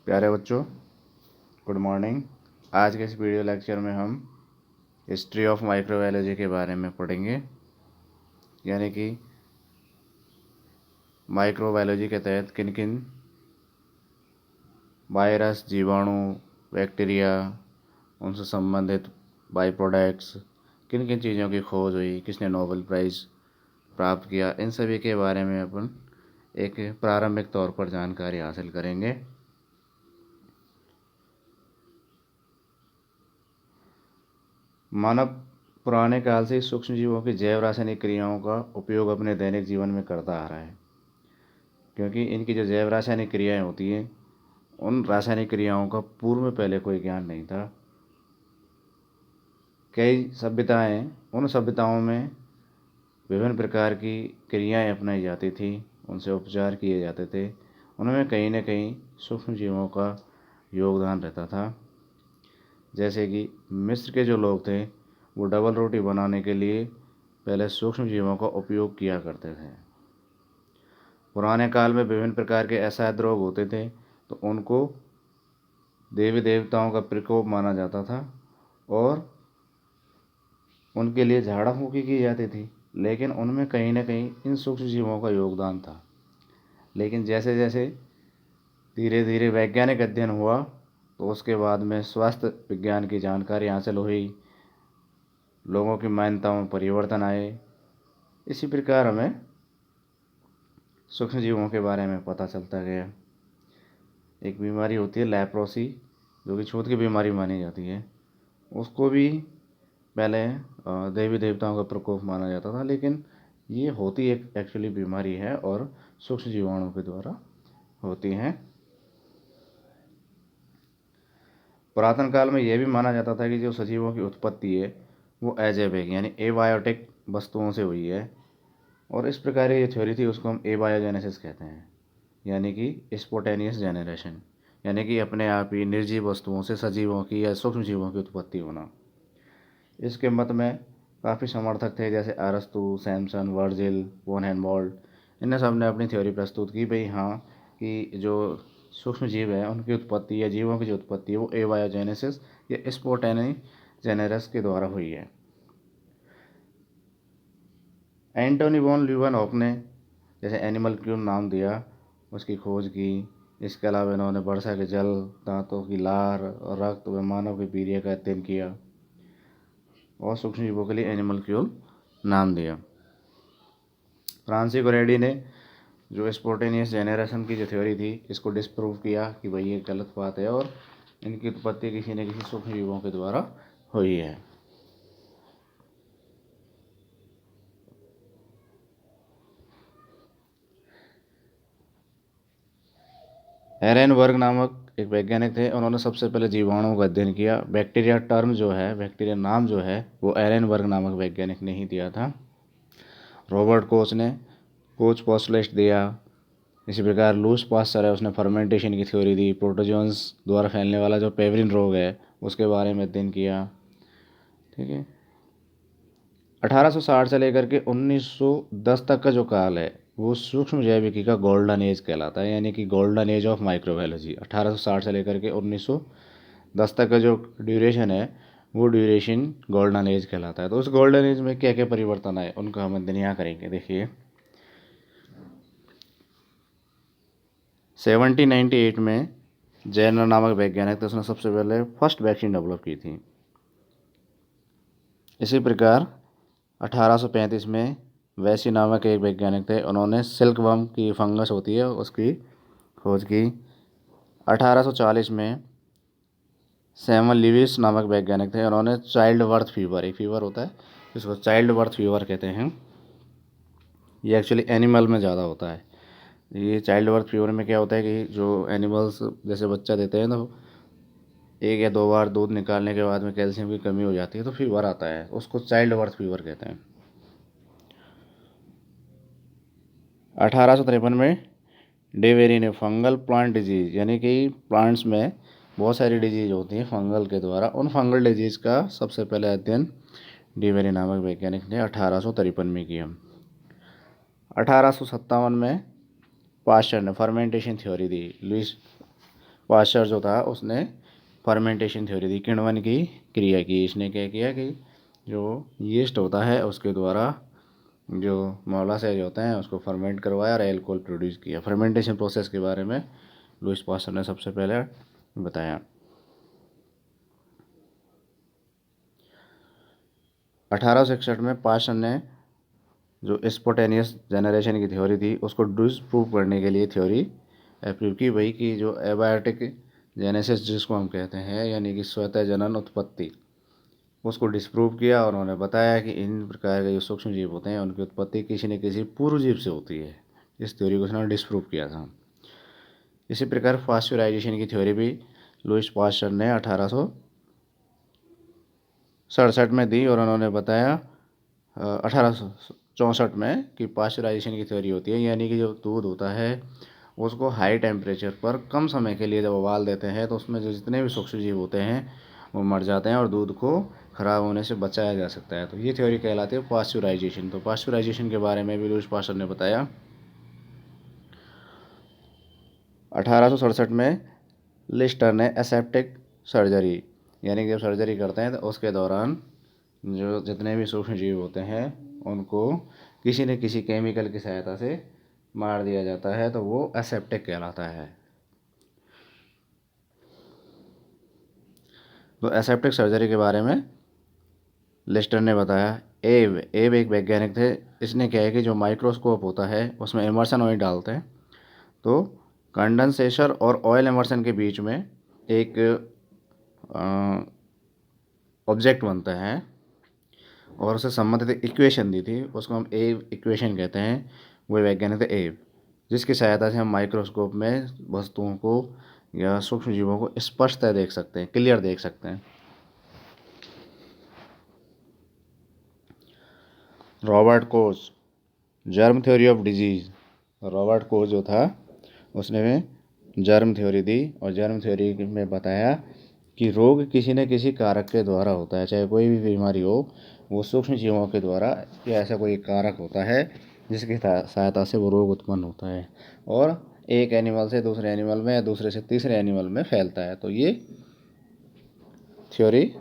प्यारे बच्चों, good morning. आज के इस वीडियो लेक्चर में हम हिस्ट्री ऑफ माइक्रोबायोलॉजी के बारे में पढ़ेंगे, यानी कि माइक्रोबायोलॉजी के तहत किन किन वायरस, जीवाणु, बैक्टीरिया, उनसे संबंधित बाई प्रोडक्ट्स, किन किन चीज़ों की खोज हुई, किसने नोबेल प्राइज़ प्राप्त किया, इन सभी के बारे में अपन एक प्रारंभिक तौर पर जानकारी हासिल करेंगे। मानव पुराने काल से सूक्ष्म जीवों की जैव रासायनिक क्रियाओं का उपयोग अपने दैनिक जीवन में करता आ रहा है, क्योंकि इनकी जो जैव रासायनिक क्रियाएं होती हैं, उन रासायनिक क्रियाओं का पूर्व में पहले कोई ज्ञान नहीं था। कई सभ्यताएं, उन सभ्यताओं में विभिन्न प्रकार की क्रियाएं अपनाई जाती थी, उनसे उपचार किए जाते थे। उनमें कहीं न कहीं सूक्ष्म जीवों का योगदान रहता था। जैसे कि मिस्र के जो लोग थे, वो डबल रोटी बनाने के लिए पहले सूक्ष्म जीवों का उपयोग किया करते थे। पुराने काल में विभिन्न प्रकार के असहज रोग होते थे, तो उनको देवी देवताओं का प्रकोप माना जाता था और उनके लिए झाड़ा फूकी की जाती थी, लेकिन उनमें कहीं न कहीं इन सूक्ष्म जीवों का योगदान था। लेकिन जैसे जैसे धीरे धीरे वैज्ञानिक अध्ययन हुआ, तो उसके बाद में स्वास्थ्य विज्ञान की जानकारी हासिल हुई, लोगों की मान्यताओं में परिवर्तन आए। इसी प्रकार हमें सूक्ष्म जीवों के बारे में पता चलता गया। एक बीमारी होती है लेप्रोसी, जो कि छूत की बीमारी मानी जाती है। उसको भी पहले देवी देवताओं का प्रकोप माना जाता था, लेकिन ये होती एक एक्चुअली बीमारी है और सूक्ष्म जीवाणु के द्वारा होती हैं। पुरातन काल में यह भी माना जाता था कि जो सजीवों की उत्पत्ति है वो अजैविक यानी एबायोटिक वस्तुओं से हुई है, और इस प्रकार की जो थ्योरी थी उसको हम एबायोजेनेसिस कहते हैं, यानी कि स्पोटेनियस जेनरेशन, यानी कि अपने आप ही निर्जीव वस्तुओं से सजीवों की या सूक्ष्म जीवों की उत्पत्ति होना। इसके मत में काफ़ी समर्थक थे, जैसे अरस्तु, सैमसन, वर्जिल, वॉन हेम्बोल्ट। इन सब ने अपनी थ्योरी प्रस्तुत की, भाई हाँ, कि जो सूक्ष्म जीव है उनकी उत्पत्ति या जीवों की जो उत्पत्ति है वो एबायोजेनेसिस या स्पोटेनिजेनेसिस के द्वारा हुई है। एंटोनी वॉन ल्यूवेनहॉक ने जैसे एनिमल क्यून नाम दिया, उसकी खोज की। इसके अलावा इन्होंने वर्षा के जल, दांतों की लार और रक्त व मानव के वीर्य का अध्ययन किया और सूक्ष्म जीवों के लिए एनिमल क्यूल नाम दिया। फ्रांसिस रेड्डी ने जो स्पोटेनियस जेनरेशन की जो थ्योरी थी, इसको डिस्प्रूव किया कि भाई ये गलत बात है और इनकी उत्पत्ति किसी न किसी सूक्ष्म जीवों के द्वारा हुई है। एरेनबर्ग नामक एक वैज्ञानिक थे, उन्होंने सबसे पहले जीवाणुओं का अध्ययन किया। बैक्टीरिया टर्म जो है, बैक्टीरिया नाम जो है, वो एरेनबर्ग नामक वैज्ञानिक ने ही दिया था। रॉबर्ट कोच ने कोच पोस्टुलेट दिया। इसी प्रकार लूस पास्चर है, उसने फर्मेंटेशन की थ्योरी दी। प्रोटोजोन्स द्वारा फैलने वाला जो पेवरिन रोग है उसके बारे में अध्ययन किया। ठीक है। 1860 से लेकर के 1910 तक का जो काल है वो सूक्ष्म जैविकी का गोल्डन एज कहलाता है, यानी कि गोल्डन एज ऑफ माइक्रोबायोलॉजी। 1860 से लेकर के 1910 तक का जो ड्यूरेशन है वो ड्यूरेशन गोल्डन एज कहलाता है। तो उस गोल्डन एज में क्या क्या परिवर्तन आए उनका हम अध्ययन यहाँ करेंगे। देखिए, 1798 में जेनर नामक वैज्ञानिक थे, उसने सबसे पहले फर्स्ट वैक्सीन डेवलप की थी। इसी प्रकार 1835 में वैसी नामक एक वैज्ञानिक थे, उन्होंने सिल्क वर्म की फंगस होती है उसकी खोज की। 1840 में सैमुअल लिविस नामक वैज्ञानिक थे, उन्होंने चाइल्ड बर्थ फीवर, एक फीवर होता है जिसको चाइल्ड बर्थ फीवर कहते हैं, ये एक्चुअली एनिमल में ज़्यादा होता है। ये चाइल्ड बर्थ फीवर में क्या होता है कि जो एनिमल्स जैसे बच्चा देते हैं तो 1 या 2 बार दूध निकालने के बाद में कैल्शियम की कमी हो जाती है, तो फीवर आता है, उसको चाइल्ड बर्थ फीवर कहते हैं। 1853 में डेवेरी ने फंगल प्लांट डिजीज़, यानी कि प्लांट्स में बहुत सारी डिजीज़ होती हैं फंगल के द्वारा, उन फंगल डिजीज़ का सबसे पहले अध्ययन डेवेरी नामक वैज्ञानिक ने 1853 में किया। 1857 में पास्चर ने फर्मेंटेशन थ्योरी दी। लुइस पाश्चर जो था उसने फर्मेंटेशन थ्योरी दी, किण्वन की क्रिया की। इसने क्या किया कि जो यीस्ट होता है उसके द्वारा जो मोलासेज होते हैं उसको फर्मेंट करवाया और एल्कोहल प्रोड्यूस किया। फर्मेंटेशन प्रोसेस के बारे में लुईस पास्चर ने सबसे पहले बताया। 1861 में पास्चर ने जो स्पॉटेनियस जनरेशन की थ्योरी थी उसको डिस्प्रूव करने के लिए थ्योरी अप्रूव की भाई कि जो एबायोटिक जेनेसिस जिसको हम कहते हैं, यानी कि स्वतः जनन उत्पत्ति, उसको डिस्प्रूव किया। और उन्होंने बताया कि इन प्रकार के जो सूक्ष्म जीव होते हैं उनकी उत्पत्ति किसी न किसी पूर्व जीव से होती है। इस थ्योरी को उसने डिस्प्रूव किया था। इसी प्रकार पाश्चराइजेशन की थ्योरी भी लुईस पास्चर ने 1867 में दी और उन्होंने बताया 1864 में कि पाश्चराइजेशन की थ्योरी होती है, यानी कि जो दूध होता है उसको हाई टेम्परेचर पर कम समय के लिए जब उबाल देते हैं तो उसमें जो जितने भी सूक्ष्म जीव होते हैं वो मर जाते हैं और दूध को ख़राब होने से बचाया जा सकता है। तो ये थ्योरी कहलाती है पाश्चराइजेशन। तो पाश्चराइजेशन के बारे में भी लुईस पास्चर ने बताया। 1867 में लिस्टर ने एसेप्टिक सर्जरी, यानी कि जब सर्जरी करते हैं तो उसके दौरान जो जितने भी सूक्ष्म जीव होते हैं उनको किसी न किसी केमिकल की सहायता से मार दिया जाता है, तो वो एसेप्टिक कहलाता है। तो एसेप्टिक सर्जरी के बारे में लिस्टर ने बताया। एब एक वैज्ञानिक थे। इसने क्या है कि जो माइक्रोस्कोप होता है उसमें इमर्शन ऑयल डालते हैं तो कंडेंसेशन और ऑयल इमर्शन के बीच में एक ऑब्जेक्ट बनता है और उससे संबंधित इक्वेशन दी थी, उसको हम एब इक्वेशन कहते हैं। वो वैज्ञानिक थे एब, जिसकी सहायता से हम माइक्रोस्कोप में वस्तुओं को या सूक्ष्म जीवों को स्पष्टतः देख सकते हैं, क्लियर देख सकते हैं। Robert Koch, germ theory of disease. Robert Koch जो था उसने जर्म थ्योरी दी और जर्म थ्योरी में बताया कि रोग किसी न किसी कारक के द्वारा होता है, चाहे कोई भी बीमारी हो वो सूक्ष्म जीवों के द्वारा या ऐसा कोई कारक होता है जिसकी सहायता से वो रोग उत्पन्न होता है और एक एनिमल से दूसरे एनिमल में या दूसरे से तीसरे एनिमल में फैलता है। तो ये थ्योरी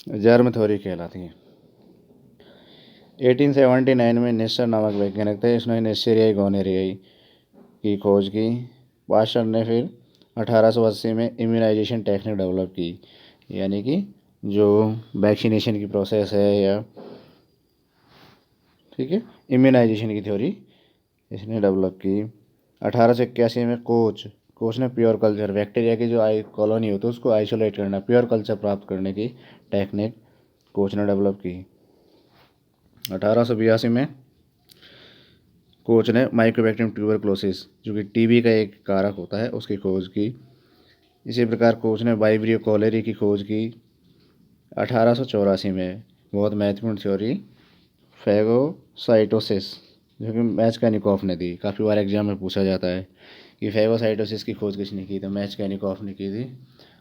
जर्म थ्योरी कहलाती है। 1879 में नेस्टर नामक वैज्ञानिक थे, इसने नेस्सेरियाई गोनेरियाई की खोज की। पास्चर ने फिर 1880 में इम्यूनाइजेशन टेक्निक डेवलप की, यानी कि जो वैक्सीनेशन की प्रोसेस है या ठीक है इम्यूनाइजेशन की थ्योरी इसने डेवलप की। 1881 में कोच ने प्योर कल्चर, बैक्टीरिया की जो कॉलोनी होती है उसको आइसोलेट करना, प्योर कल्चर प्राप्त करने की टेक्निक कोच ने डेवलप की। 1882 में कोच ने माइकोबैक्टीरियम ट्यूबरक्लोसिस, जो कि टीबी का एक कारक होता है, उसकी खोज की। इसी प्रकार कोच ने वाइब्रियो कॉलेरी की खोज की। 1884 में बहुत महत्वपूर्ण थ्योरी फैगोसाइटोसिस, जो कि मैचकानिकॉफ ने दी। काफ़ी बार एग्जाम में पूछा जाता है कि फैगोसाइटोसिस की खोज किसने की, तो मैचकानिकॉफ ने की थी।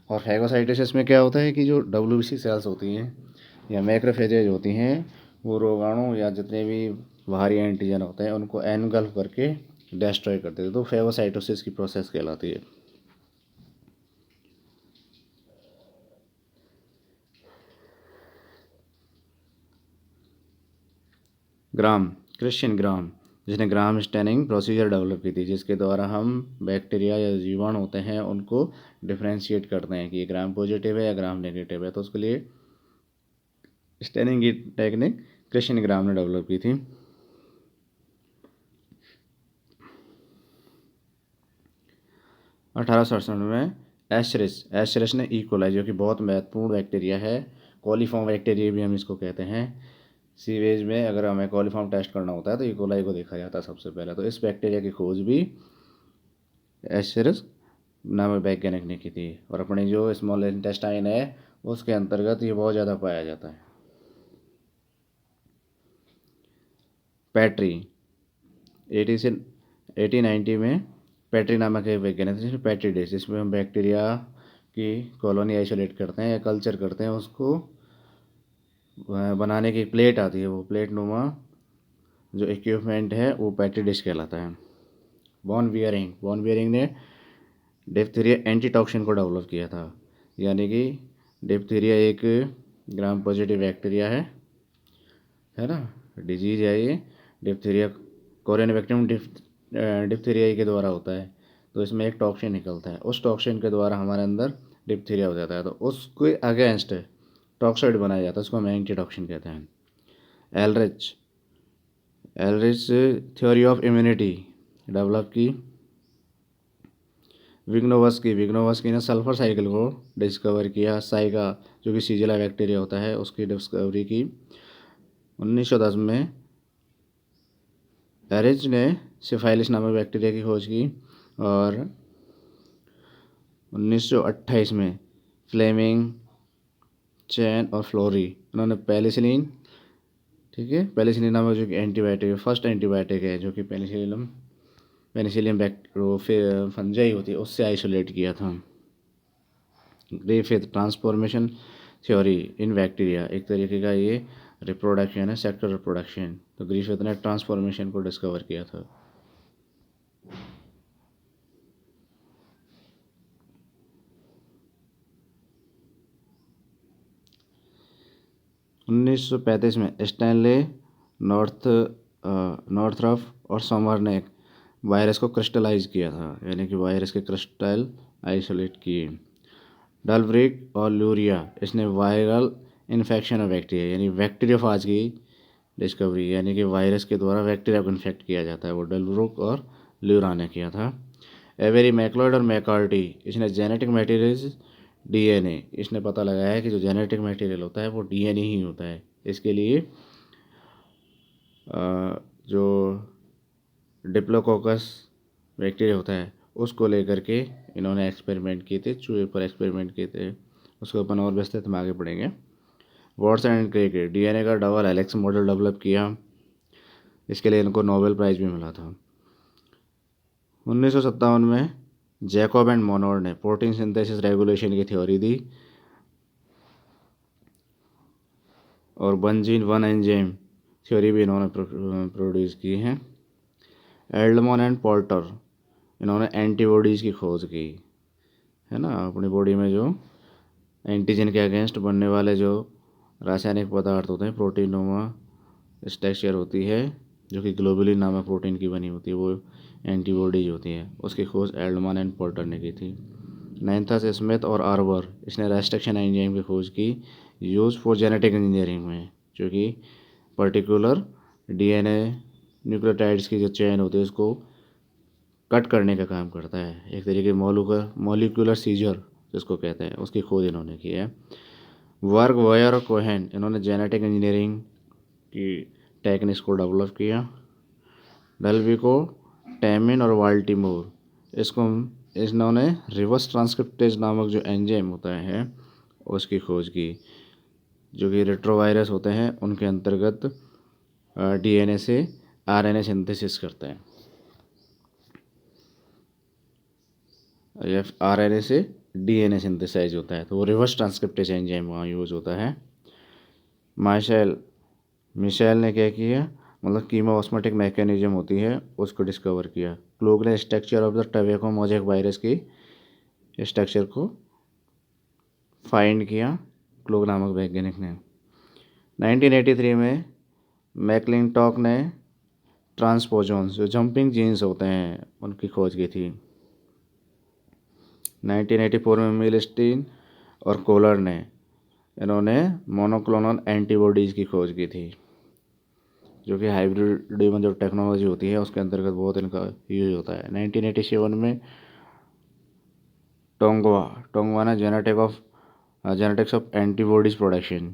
और फैगोसाइटोसिस में क्या होता है कि जो डब्ल्यूबीसी सेल्स होती हैं या मैक्रोफेजेज होती हैं वो रोगाणु या जितने भी बाहरी एंटीजन होते हैं उनको एनगल्फ करके डिस्ट्रॉय करते हैं, तो फैगोसाइटोसिस की प्रोसेस कहलाती है। क्रिश्चियन ग्राम, जिसने ग्राम स्टेनिंग प्रोसीजर डेवलप की थी, जिसके द्वारा हम बैक्टीरिया या जीवाणु होते हैं उनको डिफ्रेंशिएट करते हैं कि ये ग्राम पॉजिटिव है या ग्राम नेगेटिव है। तो उसके लिए स्टेनिंग की टेक्निक क्रिश्चियन ग्राम ने डेवलप की थी। 1867 में एशरिस ने इकोलाई, जो कि बहुत महत्वपूर्ण बैक्टीरिया है, कॉलीफॉर्म बैक्टीरिया भी हम इसको कहते हैं। सीवेज में अगर हमें कॉलीफॉर्म टेस्ट करना होता है तो इकोलाई को देखा जाता है सबसे पहले। तो इस बैक्टीरिया की खोज भी एशरिस नामक वैज्ञानिक ने की थी और अपने जो स्मॉल इंटेस्टाइन है उसके अंतर्गत ये बहुत ज़्यादा पाया जाता है। पैट्री 1890 में पैट्री नामक एक वैज्ञानिक थे, जिसमें पैट्री डिश, जिसमें हम बैक्टीरिया की कॉलोनी आइसोलेट करते हैं या कल्चर करते हैं, उसको बनाने की प्लेट आती है, वो प्लेट नुमा जो इक्विपमेंट है वो पैट्री डिश कहलाता है। वॉन बियरिंग ने डिप्थीरिया एंटीटॉक्सिन को डेवलप किया था। यानी कि डिप्थीरिया एक ग्राम पॉजिटिव बैक्टीरिया है ना, डिजीज है ये। डिप्थीरिया कोरियन बैक्टीरियम डिप्थीरिया के द्वारा होता है। तो इसमें एक टॉक्सिन निकलता है, उस टॉक्सिन के द्वारा हमारे अंदर डिप्थीरिया हो जाता है, तो उसके अगेंस्ट टॉक्साइड बनाया जाता है, उसको हम एंटीटॉक्सिन कहते हैं। एलरिच एलरिच थ्योरी ऑफ इम्यूनिटी डेवलप की विग्नोवस्की ने सल्फर साइकिल को डिस्कवर किया। साइगा जो कि सीजिला बैक्टीरिया होता है उसकी डिस्कवरी की 1910 में। एरिच ने सिफाइलिस नामक बैक्टीरिया की खोज की और 1928 में फ्लेमिंग, चैन और फ्लोरी उन्होंने पेनिसिलिन, ठीक है, पेनिसिलिन नामक जो कि एंटीबायोटिक फर्स्ट एंटीबायोटिक है जो कि पेनिसिलियम फिर फंजाई होती है उससे आइसोलेट किया था। ग्रिफिथ ट्रांसफॉर्मेशन थ्योरी इन बैक्टीरिया एक तरीके का ये रिप्रोडक्शन है, सेक्टर रिप्रोडक्शन। तो ग्रिफिथ ने ट्रांसफॉर्मेशन को डिस्कवर किया था। 1935 में स्टैनले नॉर्थरफ और समर ने वायरस को क्रिस्टलाइज किया था, यानी कि वायरस के क्रिस्टल आइसोलेट किए। डलब्रिक और लूरिया इसने वायरल इन्फेक्शन ऑफ बैक्टीरिया यानी बैक्टीरियोफाज की डिस्कवरी, यानी कि वायरस के द्वारा बैक्टीरिया को इन्फेक्ट किया जाता है, वो डलब्रुक और ल्यूरा ने किया था। एवेरी मैक्लॉयड और मैकार्टी इसने जेनेटिक मटेरियल्स डीएनए इसने पता लगाया है कि जो जेनेटिक मटेरियल होता है वो डीएनए ही होता है। इसके लिए जो डिप्लोकोकस बैक्टीरिया होता है उसको लेकर के इन्होंने एक्सपेरिमेंट किए थे, चूहे पर एक्सपेरिमेंट किए थे। उसको अपन और विस्तृत में आगे पढ़ेंगे। वॉटसन एंड क्रेग डीएनए का डबल हेलिक्स मॉडल डेवलप किया, इसके लिए इनको नोबेल प्राइज़ भी मिला था। 1957 में जैकब एंड मोनोड ने प्रोटीन सिंथेसिस रेगुलेशन की थ्योरी दी और वन एंजाइम थ्योरी भी इन्होंने प्रोड्यूस की है। एल्डमॉन एंड पोर्टर इन्होंने एंटीबॉडीज़ की खोज की, है ना, अपनी बॉडी में जो एंटीजन के अगेंस्ट बनने वाले जो रासायनिक पदार्थ होते हैं, प्रोटीनोमा स्ट्रक्चर होती है जो कि ग्लोबुलिन नामक प्रोटीन की बनी होती है, वो एंटीबॉडीज होती है, उसकी खोज एल्डमैन एंड पोर्टर ने की थी। नाइन्थस स्मिथ और आर्बर इसने रेस्ट्रिक्शन एंजाइम की खोज की यूज फॉर जेनेटिक इंजीनियरिंग में, जो कि पर्टिकुलर डीएनए न्यूक्लियोटाइड्स की जो चेन होती है उसको कट करने का काम करता है, एक तरीके मॉलिक्यूलर सीजर जिसको कहते हैं, उसकी खोज इन्होंने की है। वर्ग वॉयर और कोहेन इन्होंने जेनेटिक इंजीनियरिंग की टेक्निक्स को डेवलप किया। डल्विको, टैमिन और वाल्टीमोर इन्होंने रिवर्स ट्रांसक्रिप्टेज नामक जो एंजाइम होता है उसकी खोज की, जो कि रेट्रोवायरस होते हैं उनके अंतर्गत डीएनए से आरएनए सिंथेसिस करते हैं, या आरएनए से डीएनए सिंथेसाइज होता है, तो वो रिवर्स ट्रांसक्रिप्टेज एंजाइम वहाँ यूज़ होता है। मिशेल ने क्या किया, मतलब कीमोस्मेटिक मैकेनिज्म होती है उसको डिस्कवर किया। क्लूग ने structure of the tobacco mosaic virus की स्ट्रक्चर को फाइंड किया, क्लूग नामक वैज्ञानिक ने। 1983 में मैकलिंटॉक ने ट्रांसपोजोन्स जो जंपिंग जीन्स होते हैं उनकी खोज की थी। 1984 में मिलस्टीन और कोलर ने इन्होंने मोनोक्लोनल एंटीबॉडीज़ की खोज की थी, जो कि हाइब्रिड में जो टेक्नोलॉजी होती है उसके अंतर्गत बहुत इनका यूज होता है। 1987 में टोंगवा ने जेनेटिक्स ऑफ एंटीबॉडीज़ प्रोडक्शन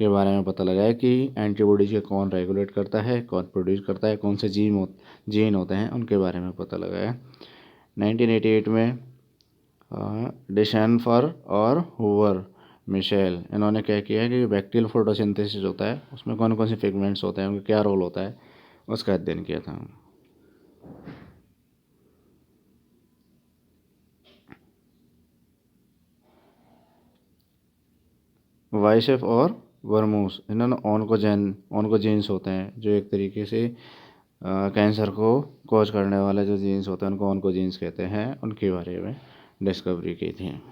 के बारे में पता लगाया कि एंटीबॉडीज़ के कौन रेगुलेट करता है, कौन प्रोड्यूस करता है, कौन से जीन होते हैं, उनके बारे में पता लगाया। 1988 में डिशेनफर और हूवर मिशेल इन्होंने क्या किया कि बैक्टीरियल फोटोसिंथेसिस होता है उसमें कौन कौन से पिगमेंट्स होते हैं, उनका क्या रोल होता है, उसका अध्ययन किया था। वाइसेफ और वर्मूस इन्होंने ऑनकोजेन्स होते हैं जो एक तरीके से कैंसर को कॉज करने वाले जो जीन्स होते हैं उनको ऑन्कोजीन्स कहते हैं, उनके बारे में डिस्कवरी की थी।